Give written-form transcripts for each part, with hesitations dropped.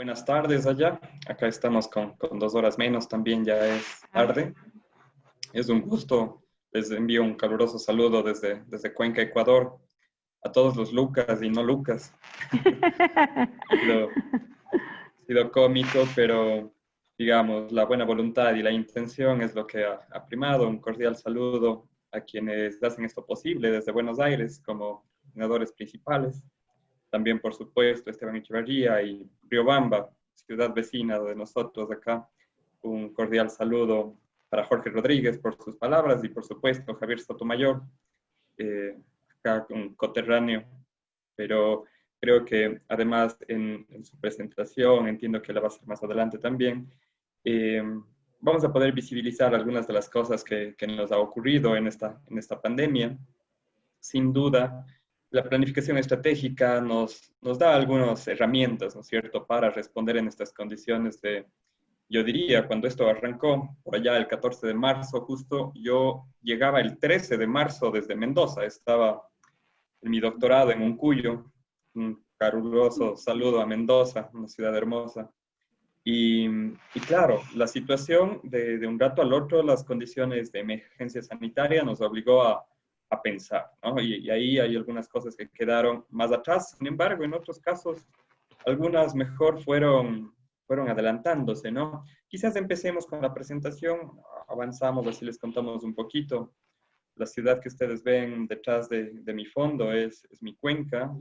Buenas tardes allá. Acá estamos con 2 horas menos, también ya es Ah, tarde. Es un gusto. Les envío un caluroso saludo desde Cuenca, Ecuador, a todos los Lucas y no Lucas. Ha sido cómico, pero digamos, la buena voluntad y la intención es lo que ha primado. Un cordial saludo a quienes hacen esto posible desde Buenos Aires como coordinadores principales. También, por supuesto, Esteban Echeverría y Riobamba, ciudad vecina de nosotros acá. Un cordial saludo para Jorge Rodríguez por sus palabras y, por supuesto, Javier Sotomayor, eh, acá un coterráneo. Pero creo que además en su presentación, entiendo que la va a hacer más adelante también, eh, vamos a poder visibilizar algunas de las cosas que nos ha ocurrido en esta pandemia. Sin duda, la planificación estratégica nos da algunas herramientas, ¿no es cierto?, para responder en estas condiciones de, yo diría, cuando esto arrancó, por allá el 14 de marzo, justo yo llegaba el 13 de marzo desde Mendoza, estaba en mi doctorado en Uncuyo, un caluroso saludo a Mendoza, una ciudad hermosa. Y claro, la situación de un rato al otro, las condiciones de emergencia sanitaria nos obligó a pensar, ¿no? Y ahí hay algunas cosas que quedaron más atrás. Sin embargo, en otros casos, algunas mejor fueron adelantándose, ¿no? Quizás empecemos con la presentación, avanzamos, así les contamos un poquito. La ciudad que ustedes ven detrás de mi fondo es mi cuenca.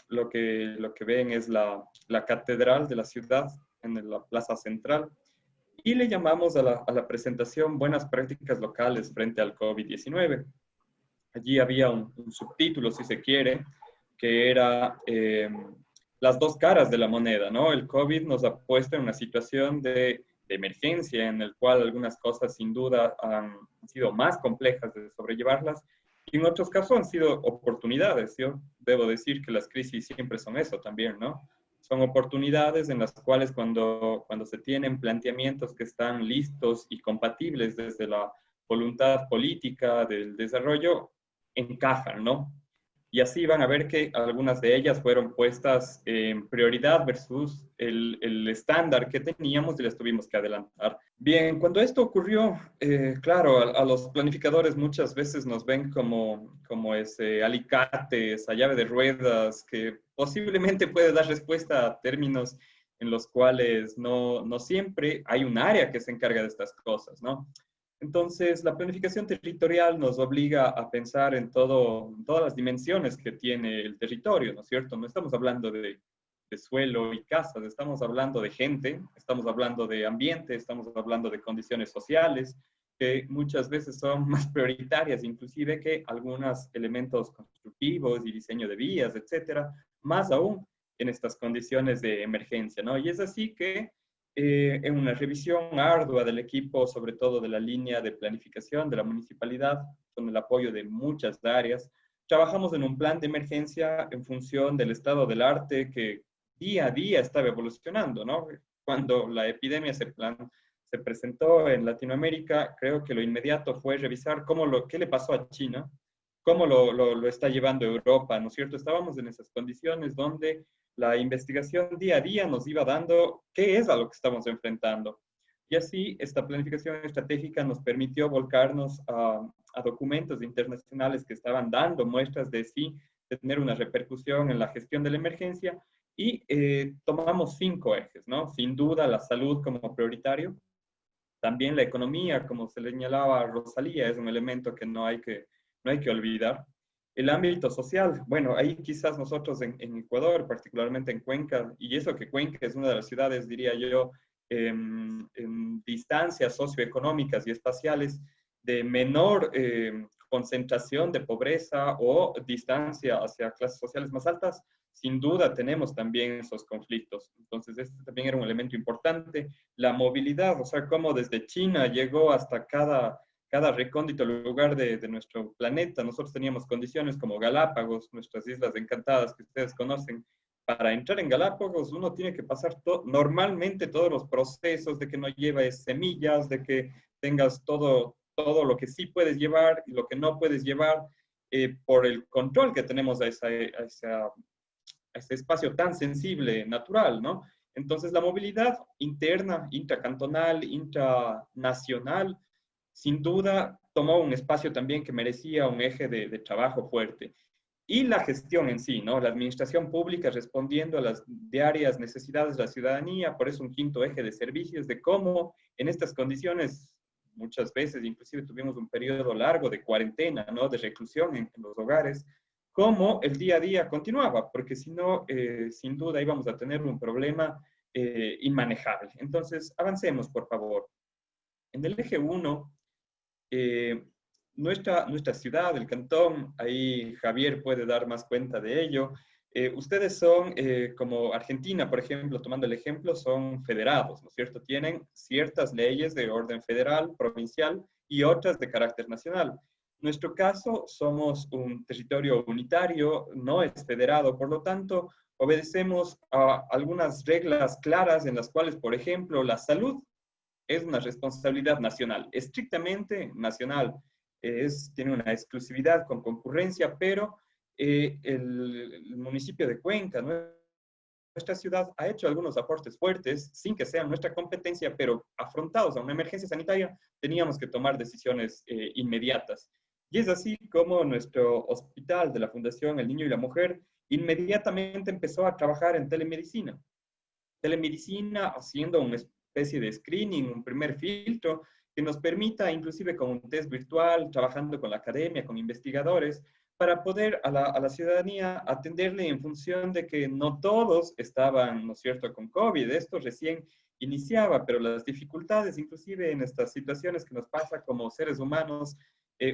Lo que ven es la catedral de la ciudad en la plaza central y le llamamos a la presentación Buenas prácticas locales frente al COVID-19. Allí había un subtítulo, si se quiere, que era las dos caras de la moneda, ¿no? El COVID nos ha puesto en una situación de emergencia en el cual algunas cosas sin duda han sido más complejas de sobrellevarlas y en otros casos han sido oportunidades. Yo debo decir que las crisis siempre son eso también, ¿no? Son oportunidades en las cuales cuando se tienen planteamientos que están listos y compatibles desde la voluntad política del desarrollo, encajan, ¿no? Y así van a ver que algunas de ellas fueron puestas en prioridad versus el estándar que teníamos y les tuvimos que adelantar. Bien, cuando esto ocurrió, claro, a los planificadores muchas veces nos ven como ese alicate, esa llave de ruedas que posiblemente puede dar respuesta a términos en los cuales no siempre hay un área que se encarga de estas cosas, ¿no? Entonces, la planificación territorial nos obliga a pensar en todas las dimensiones que tiene el territorio, ¿no es cierto? No estamos hablando de suelo y casas, estamos hablando de gente, estamos hablando de ambiente, estamos hablando de condiciones sociales, que muchas veces son más prioritarias, inclusive que algunos elementos constructivos y diseño de vías, etcétera, más aún en estas condiciones de emergencia, ¿no? Y es así que en una revisión ardua del equipo, sobre todo de la línea de planificación de la municipalidad, con el apoyo de muchas áreas. Trabajamos en un plan de emergencia en función del estado del arte que día a día estaba evolucionando, ¿no? Cuando la epidemia se presentó en Latinoamérica, creo que lo inmediato fue revisar qué le pasó a China, cómo lo está llevando Europa, ¿no es cierto? Estábamos en esas condiciones donde la investigación día a día nos iba dando qué es a lo que estamos enfrentando. Y así esta planificación estratégica nos permitió volcarnos a documentos internacionales que estaban dando muestras de sí tener una repercusión en la gestión de la emergencia y tomamos 5 ejes, ¿no? Sin duda la salud como prioritario, también la economía, como se le señalaba a Rosalía, es un elemento que no hay que olvidar. El ámbito social, bueno, ahí quizás nosotros en Ecuador, particularmente en Cuenca, y eso que Cuenca es una de las ciudades, diría yo, en distancias socioeconómicas y espaciales de menor concentración de pobreza o distancia hacia clases sociales más altas, sin duda tenemos también esos conflictos. Entonces, este también era un elemento importante. La movilidad, o sea, cómo desde China llegó hasta cada recóndito lugar de nuestro planeta. Nosotros teníamos condiciones como Galápagos, nuestras islas encantadas que ustedes conocen. Para entrar en Galápagos uno tiene que pasar normalmente todos los procesos de que no lleves semillas, de que tengas todo lo que sí puedes llevar y lo que no puedes llevar por el control que tenemos a esa este espacio tan sensible, natural, ¿no? Entonces, la movilidad interna, intracantonal, intranacional, sin duda tomó un espacio también que merecía un eje de trabajo fuerte. Y la gestión en sí, ¿no? La administración pública respondiendo a las diarias necesidades de la ciudadanía, por eso un quinto eje de servicios, de cómo en estas condiciones, muchas veces, inclusive tuvimos un periodo largo de cuarentena, ¿no? De reclusión en los hogares, cómo el día a día continuaba, porque si no, sin duda íbamos a tener un problema inmanejable. Entonces, avancemos, por favor. En el eje 1, nuestra ciudad, el cantón, ahí Javier puede dar más cuenta de ello. Ustedes son, como Argentina, por ejemplo, tomando el ejemplo, son federados, ¿no es cierto? Tienen ciertas leyes de orden federal, provincial y otras de carácter nacional. Nuestro caso, somos un territorio unitario, no es federado, por lo tanto, obedecemos a algunas reglas claras en las cuales, por ejemplo, la salud es una responsabilidad nacional, estrictamente nacional. Tiene una exclusividad con concurrencia, pero el municipio de Cuenca, nuestra ciudad, ha hecho algunos aportes fuertes, sin que sean nuestra competencia, pero afrontados a una emergencia sanitaria, teníamos que tomar decisiones inmediatas. Y es así como nuestro hospital de la Fundación El Niño y la Mujer inmediatamente empezó a trabajar en telemedicina. Telemedicina haciendo una especie de screening, un primer filtro que nos permita, inclusive con un test virtual, trabajando con la academia, con investigadores, para poder a la ciudadanía atenderle en función de que no todos estaban, ¿no es cierto?, con COVID. Esto recién iniciaba, pero las dificultades, inclusive en estas situaciones que nos pasa como seres humanos,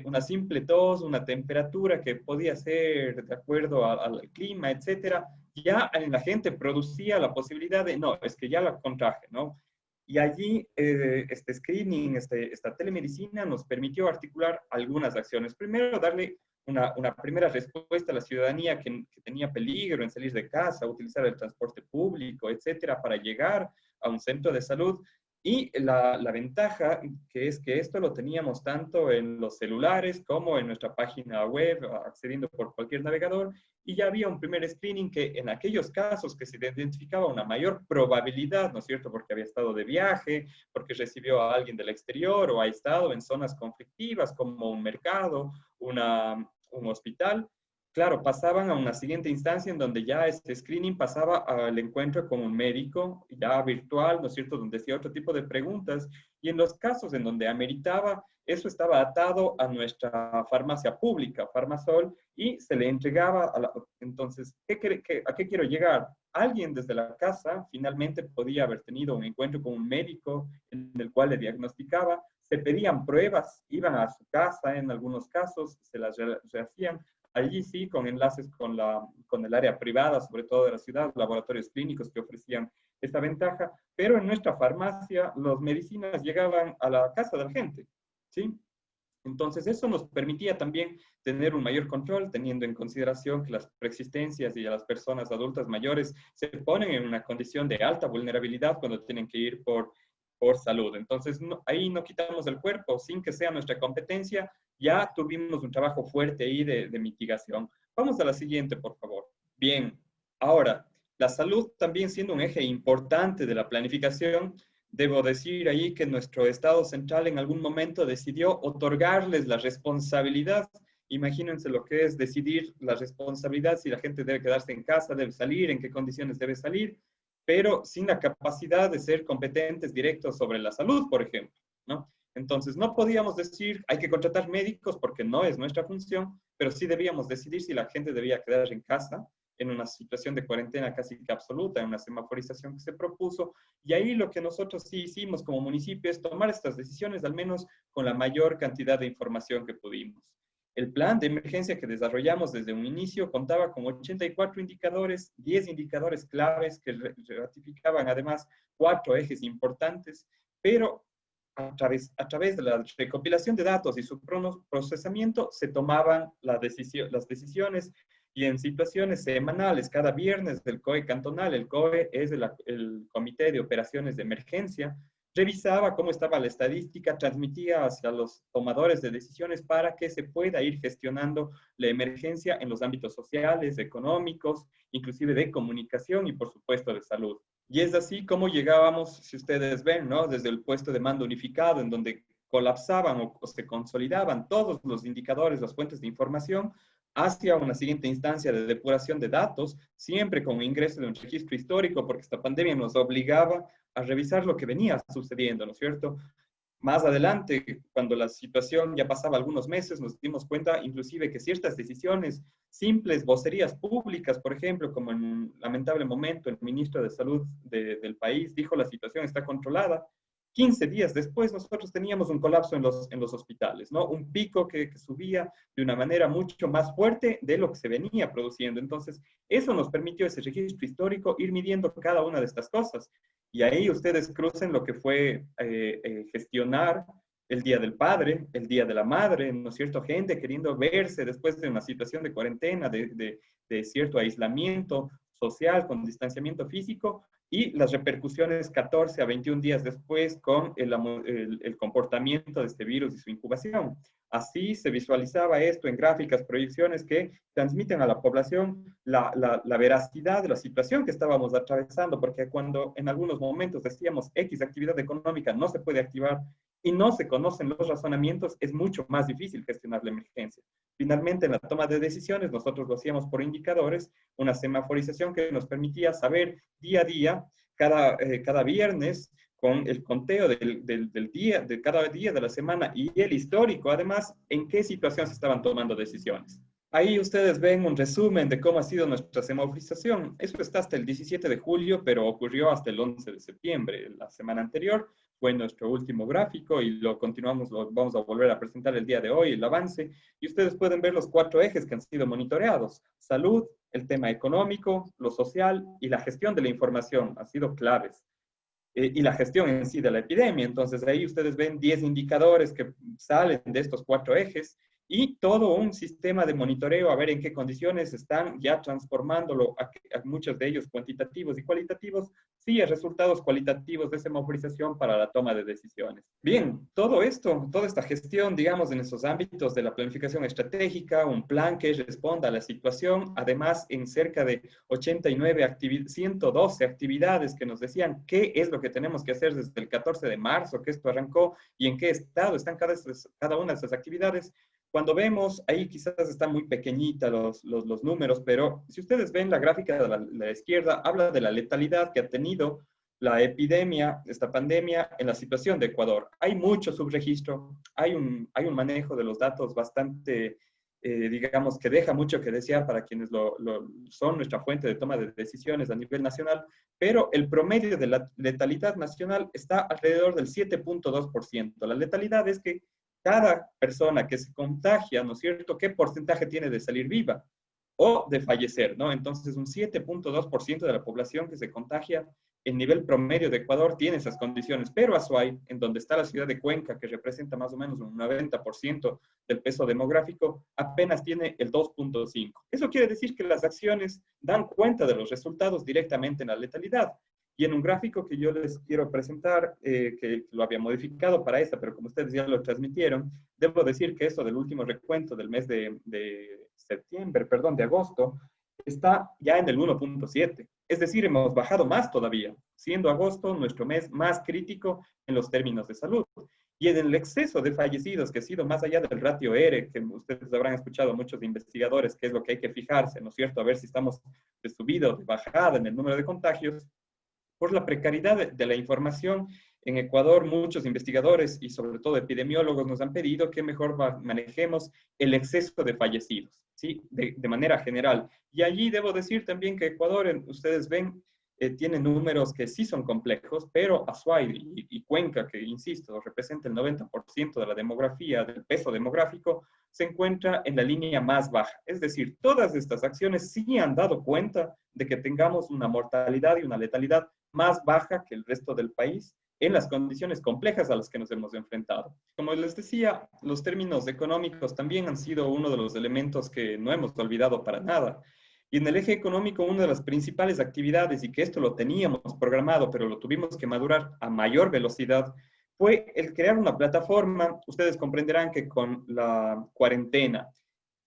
una simple tos, una temperatura que podía ser de acuerdo al clima, etcétera, ya en la gente producía la posibilidad de, no, es que ya la contraje, ¿no? Y allí este screening, esta telemedicina nos permitió articular algunas acciones. Primero, darle una primera respuesta a la ciudadanía que tenía peligro en salir de casa, utilizar el transporte público, etcétera, para llegar a un centro de salud. Y la ventaja que es que esto lo teníamos tanto en los celulares como en nuestra página web, accediendo por cualquier navegador, y ya había un primer screening que en aquellos casos que se identificaba una mayor probabilidad, ¿no es cierto?, porque había estado de viaje, porque recibió a alguien del exterior o ha estado en zonas conflictivas como un mercado, un hospital, claro, pasaban a una siguiente instancia en donde ya este screening pasaba al encuentro con un médico, ya virtual, ¿no es cierto?, donde hacía otro tipo de preguntas, y en los casos en donde ameritaba, eso estaba atado a nuestra farmacia pública, Farmasol, y se le entregaba entonces, ¿a qué quiero llegar? Alguien desde la casa finalmente podía haber tenido un encuentro con un médico en el cual le diagnosticaba, se pedían pruebas, iban a su casa en algunos casos, se las rehacían, allí sí, con enlaces con el área privada, sobre todo de la ciudad, laboratorios clínicos que ofrecían esta ventaja, pero en nuestra farmacia las medicinas llegaban a la casa de la gente, ¿sí? Entonces, eso nos permitía también tener un mayor control, teniendo en consideración que las preexistencias y a las personas adultas mayores se ponen en una condición de alta vulnerabilidad cuando tienen que ir por salud. Entonces, ahí no quitamos el cuerpo sin que sea nuestra competencia. Ya tuvimos un trabajo fuerte ahí de mitigación. Vamos a la siguiente, por favor. Bien, ahora, la salud también siendo un eje importante de la planificación, debo decir ahí que nuestro Estado central en algún momento decidió otorgarles la responsabilidad. Imagínense lo que es decidir la responsabilidad si la gente debe quedarse en casa, debe salir, en qué condiciones debe salir, pero sin la capacidad de ser competentes directos sobre la salud, por ejemplo, ¿no? Entonces, no podíamos decir hay que contratar médicos porque no es nuestra función, pero sí debíamos decidir si la gente debía quedar en casa en una situación de cuarentena casi que absoluta, en una semaforización que se propuso, y ahí lo que nosotros sí hicimos como municipio es tomar estas decisiones, al menos con la mayor cantidad de información que pudimos. El plan de emergencia que desarrollamos desde un inicio contaba con 84 indicadores, 10 indicadores claves que ratificaban además 4 ejes importantes, pero a través de la recopilación de datos y su procesamiento se tomaban las decisiones y en situaciones semanales, cada viernes del COE cantonal, el COE es el Comité de Operaciones de Emergencia, revisaba cómo estaba la estadística, transmitía hacia los tomadores de decisiones para que se pueda ir gestionando la emergencia en los ámbitos sociales, económicos, inclusive de comunicación y por supuesto de salud. Y es así como llegábamos, si ustedes ven, ¿no? Desde el puesto de mando unificado, en donde colapsaban o se consolidaban todos los indicadores, las fuentes de información, hacia una siguiente instancia de depuración de datos, siempre con ingreso de un registro histórico, porque esta pandemia nos obligaba a revisar lo que venía sucediendo, ¿no es cierto? Más adelante, cuando la situación ya pasaba algunos meses, nos dimos cuenta inclusive que ciertas decisiones, simples vocerías públicas, por ejemplo, como en un lamentable momento el ministro de Salud del país dijo la situación está controlada, 15 días después nosotros teníamos un colapso en los hospitales, ¿no? Un pico que subía de una manera mucho más fuerte de lo que se venía produciendo. Entonces, eso nos permitió ese registro histórico ir midiendo cada una de estas cosas. Y ahí ustedes crucen lo que fue gestionar el Día del Padre, el Día de la Madre, ¿no es cierto? Gente queriendo verse después de una situación de cuarentena, de cierto aislamiento social, con distanciamiento físico, y las repercusiones 14 a 21 días después con el comportamiento de este virus y su incubación. Así se visualizaba esto en gráficas, proyecciones que transmiten a la población la veracidad de la situación que estábamos atravesando, porque cuando en algunos momentos decíamos X actividad económica no se puede activar y no se conocen los razonamientos, es mucho más difícil gestionar la emergencia. Finalmente, en la toma de decisiones, nosotros lo hacíamos por indicadores, una semaforización que nos permitía saber día a día, cada viernes, con el conteo del día, de cada día de la semana y el histórico, además, en qué situación se estaban tomando decisiones. Ahí ustedes ven un resumen de cómo ha sido nuestra semaforización. Eso está hasta el 17 de julio, pero ocurrió hasta el 11 de septiembre. La semana anterior fue nuestro último gráfico y lo continuamos, lo vamos a volver a presentar el día de hoy, el avance. Y ustedes pueden ver los 4 ejes que han sido monitoreados. Salud, el tema económico, lo social y la gestión de la información han sido claves. Y la gestión en sí de la epidemia. Entonces ahí ustedes ven 10 indicadores que salen de estos 4 ejes y todo un sistema de monitoreo a ver en qué condiciones están ya transformándolo a muchos de ellos cuantitativos y cualitativos, sí, a resultados cualitativos de semaforización para la toma de decisiones. Bien, todo esto, toda esta gestión, digamos, en esos ámbitos de la planificación estratégica, un plan que responda a la situación, además en cerca de 112 actividades que nos decían qué es lo que tenemos que hacer desde el 14 de marzo, que esto arrancó y en qué estado están cada una de esas actividades. Cuando vemos, ahí quizás están muy pequeñitas los números, pero si ustedes ven la gráfica de la izquierda, habla de la letalidad que ha tenido la epidemia, esta pandemia, en la situación de Ecuador. Hay mucho subregistro, hay un manejo de los datos bastante, digamos, que deja mucho que desear para quienes son nuestra fuente de toma de decisiones a nivel nacional, pero el promedio de la letalidad nacional está alrededor del 7.2%. La letalidad es que cada persona que se contagia, ¿no es cierto?, ¿qué porcentaje tiene de salir viva o de fallecer, ¿no? Entonces, un 7.2% de la población que se contagia, el nivel promedio de Ecuador tiene esas condiciones, pero Azuay, en donde está la ciudad de Cuenca, que representa más o menos un 90% del peso demográfico, apenas tiene el 2.5%. Eso quiere decir que las acciones dan cuenta de los resultados directamente en la letalidad. Y en un gráfico que yo les quiero presentar, que lo había modificado para esta, pero como ustedes ya lo transmitieron, debo decir que eso del último recuento del mes de septiembre, perdón, de agosto, está ya en el 1.7. Es decir, hemos bajado más todavía, siendo agosto nuestro mes más crítico en los términos de salud. Y en el exceso de fallecidos, que ha sido más allá del ratio R, que ustedes habrán escuchado muchos investigadores, que es lo que hay que fijarse, ¿no es cierto? A ver si estamos de subida o de bajada en el número de contagios. Por la precariedad de la información, en Ecuador muchos investigadores y sobre todo epidemiólogos nos han pedido que mejor manejemos el exceso de fallecidos, ¿sí? De manera general. Y allí debo decir también que Ecuador, ustedes ven, tiene números que sí son complejos, pero Azuay y Cuenca, que insisto, representa el 90% de la demografía, del peso demográfico, se encuentra en la línea más baja. Es decir, todas estas acciones sí han dado cuenta de que tengamos una mortalidad y una letalidad más baja que el resto del país en las condiciones complejas a las que nos hemos enfrentado. Como les decía, los términos económicos también han sido uno de los elementos que no hemos olvidado para nada. Y en el eje económico, una de las principales actividades, y que esto lo teníamos programado, pero lo tuvimos que madurar a mayor velocidad, fue el crear una plataforma. Ustedes comprenderán que con la cuarentena,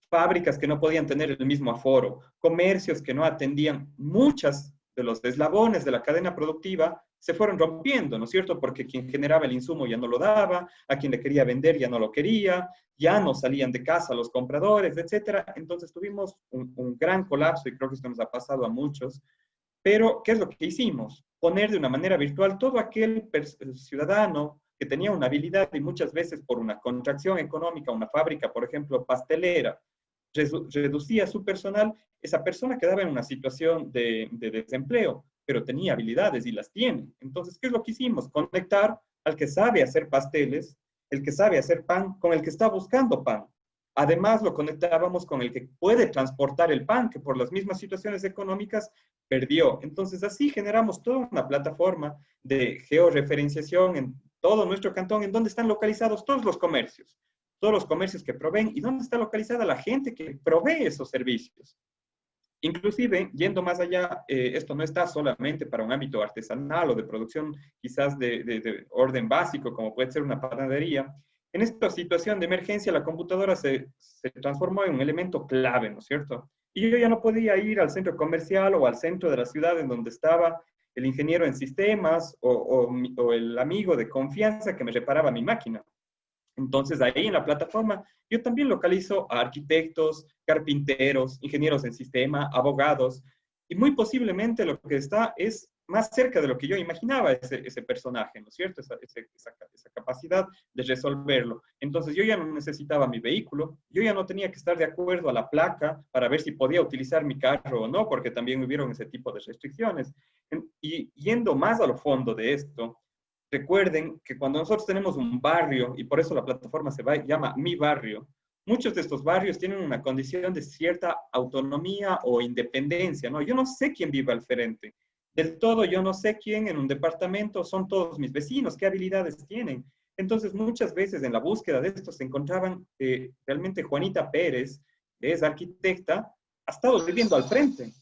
fábricas que no podían tener el mismo aforo, comercios que no atendían, muchas de los eslabones de la cadena productiva se fueron rompiendo, ¿no es cierto? Porque quien generaba el insumo ya no lo daba, a quien le quería vender ya no lo quería, ya no salían de casa los compradores, etcétera. Entonces tuvimos un gran colapso y creo que esto nos ha pasado a muchos. Pero, ¿qué es lo que hicimos? Poner de una manera virtual todo aquel ciudadano que tenía una habilidad y muchas veces por una contracción económica, una fábrica, por ejemplo, pastelera, reducía su personal, esa persona quedaba en una situación de desempleo, pero tenía habilidades y las tiene. Entonces, ¿qué es lo que hicimos? Conectar al que sabe hacer pasteles, el que sabe hacer pan, con el que está buscando pan. Además, lo conectábamos con el que puede transportar el pan, que por las mismas situaciones económicas perdió. Entonces, así generamos toda una plataforma de georreferenciación en todo nuestro cantón, en donde están localizados todos los comercios que proveen y dónde está localizada la gente que provee esos servicios. Inclusive, yendo más allá, esto no está solamente para un ámbito artesanal o de producción quizás de orden básico, como puede ser una panadería. En esta situación de emergencia, la computadora se transformó en un elemento clave, ¿no es cierto? Y yo ya no podía ir al centro comercial o al centro de la ciudad en donde estaba el ingeniero en sistemas o el amigo de confianza que me reparaba mi máquina. Entonces, ahí en la plataforma, yo también localizo a arquitectos, carpinteros, ingenieros en sistema, abogados, y muy posiblemente lo que está es más cerca de lo que yo imaginaba ese personaje, ¿no es cierto? Esa capacidad de resolverlo. Entonces, yo ya no necesitaba mi vehículo, yo ya no tenía que estar de acuerdo a la placa para ver si podía utilizar mi carro o no, porque también hubieron ese tipo de restricciones. Y yendo más a lo fondo de esto, recuerden que cuando nosotros tenemos un barrio, y por eso la plataforma llama Mi Barrio, muchos de estos barrios tienen una condición de cierta autonomía o independencia, ¿no? Yo no sé quién vive al frente. Del todo, yo no sé quién en un departamento son todos mis vecinos, qué habilidades tienen. Entonces, muchas veces en la búsqueda de esto se encontraban realmente Juanita Pérez, que es arquitecta, ha estado viviendo al frente,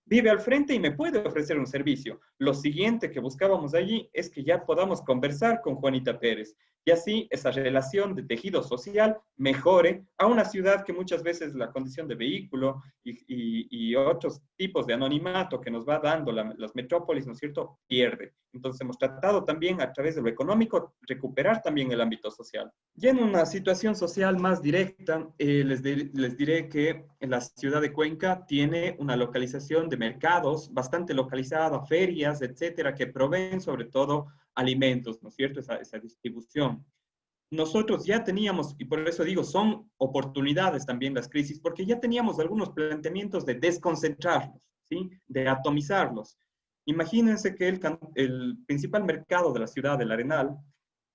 vive al frente y me puede ofrecer un servicio. Lo siguiente que buscábamos allí es que ya podamos conversar con Juanita Pérez y así esa relación de tejido social mejore a una ciudad que muchas veces la condición de vehículo y otros tipos de anonimato que nos va dando las metrópolis, ¿no es cierto?, pierde. Entonces hemos tratado también a través de lo económico recuperar también el ámbito social. Y en una situación social más directa, les diré que en la ciudad de Cuenca tiene una localización de mercados bastante localizada, ferias, etcétera, que proveen sobre todo alimentos, ¿no es cierto? Esa distribución. Nosotros ya teníamos, y por eso digo, son oportunidades también las crisis, porque ya teníamos algunos planteamientos de desconcentrarlos, ¿sí? De atomizarlos. Imagínense que el principal mercado de la ciudad del Arenal,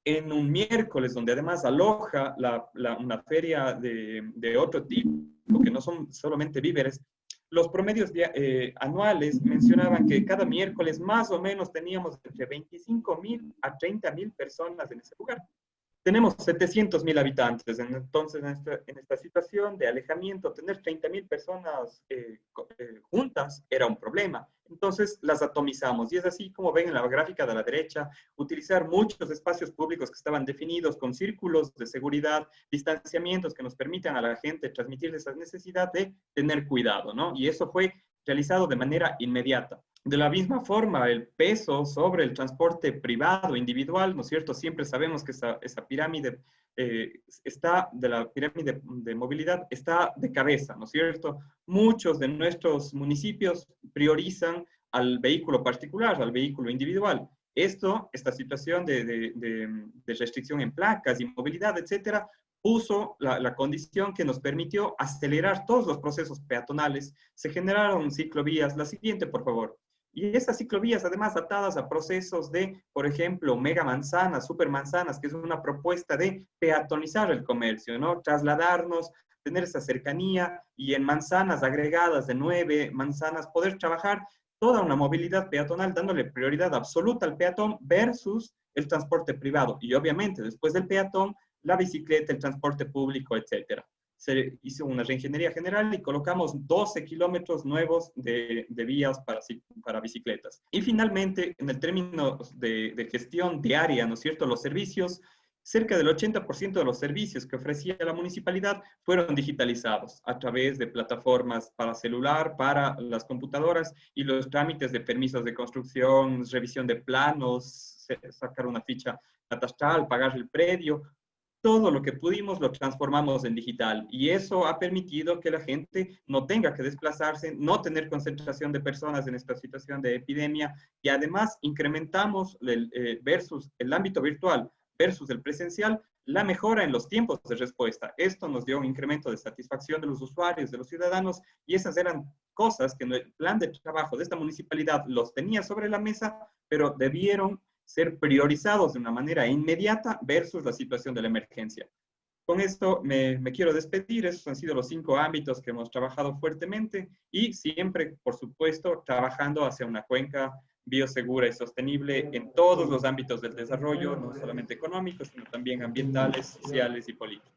en un miércoles donde además aloja una feria de otro tipo, que no son solamente víveres, los promedios anuales mencionaban que cada miércoles más o menos teníamos entre 25.000 a 30.000 personas en ese lugar. Tenemos 700.000 habitantes, entonces en esta situación de alejamiento, tener 30.000 personas juntas era un problema. Entonces las atomizamos y es así como ven en la gráfica de la derecha, utilizar muchos espacios públicos que estaban definidos con círculos de seguridad, distanciamientos que nos permitan a la gente transmitir esa necesidad de tener cuidado, ¿no? Y eso fue realizado de manera inmediata. De la misma forma, el peso sobre el transporte privado, individual, ¿no es cierto? Siempre sabemos que esa pirámide de la pirámide de movilidad está de cabeza, ¿no es cierto? Muchos de nuestros municipios priorizan al vehículo particular, al vehículo individual. Esta situación de restricción en placas, inmovilidad, etcétera, puso la condición que nos permitió acelerar todos los procesos peatonales. Se generaron ciclovías. La siguiente, por favor. Y esas ciclovías, además, atadas a procesos de, por ejemplo, mega manzanas, super manzanas, que es una propuesta de peatonizar el comercio, ¿no? Trasladarnos, tener esa cercanía y en manzanas agregadas de 9 manzanas, poder trabajar toda una movilidad peatonal dándole prioridad absoluta al peatón versus el transporte privado. Y obviamente, después del peatón, la bicicleta, el transporte público, etcétera. se hizo una reingeniería general y colocamos 12 kilómetros nuevos de vías para bicicletas. Y finalmente, en el término de gestión diaria, ¿no es cierto?, los servicios, cerca del 80% de los servicios que ofrecía la municipalidad fueron digitalizados a través de plataformas para celular, para las computadoras y los trámites de permisos de construcción, revisión de planos, sacar una ficha catastral, pagar el predio. Todo lo que pudimos lo transformamos en digital y eso ha permitido que la gente no tenga que desplazarse, no tener concentración de personas en esta situación de epidemia y además incrementamos versus el ámbito virtual versus el presencial, la mejora en los tiempos de respuesta. Esto nos dio un incremento de satisfacción de los usuarios, de los ciudadanos, y esas eran cosas que en el plan de trabajo de esta municipalidad los tenía sobre la mesa, pero debieron ser priorizados de una manera inmediata versus la situación de la emergencia. Con esto me quiero despedir. Esos han sido los 5 ámbitos que hemos trabajado fuertemente y siempre, por supuesto, trabajando hacia una cuenca biosegura y sostenible en todos los ámbitos del desarrollo, no solamente económicos, sino también ambientales, sociales y políticos.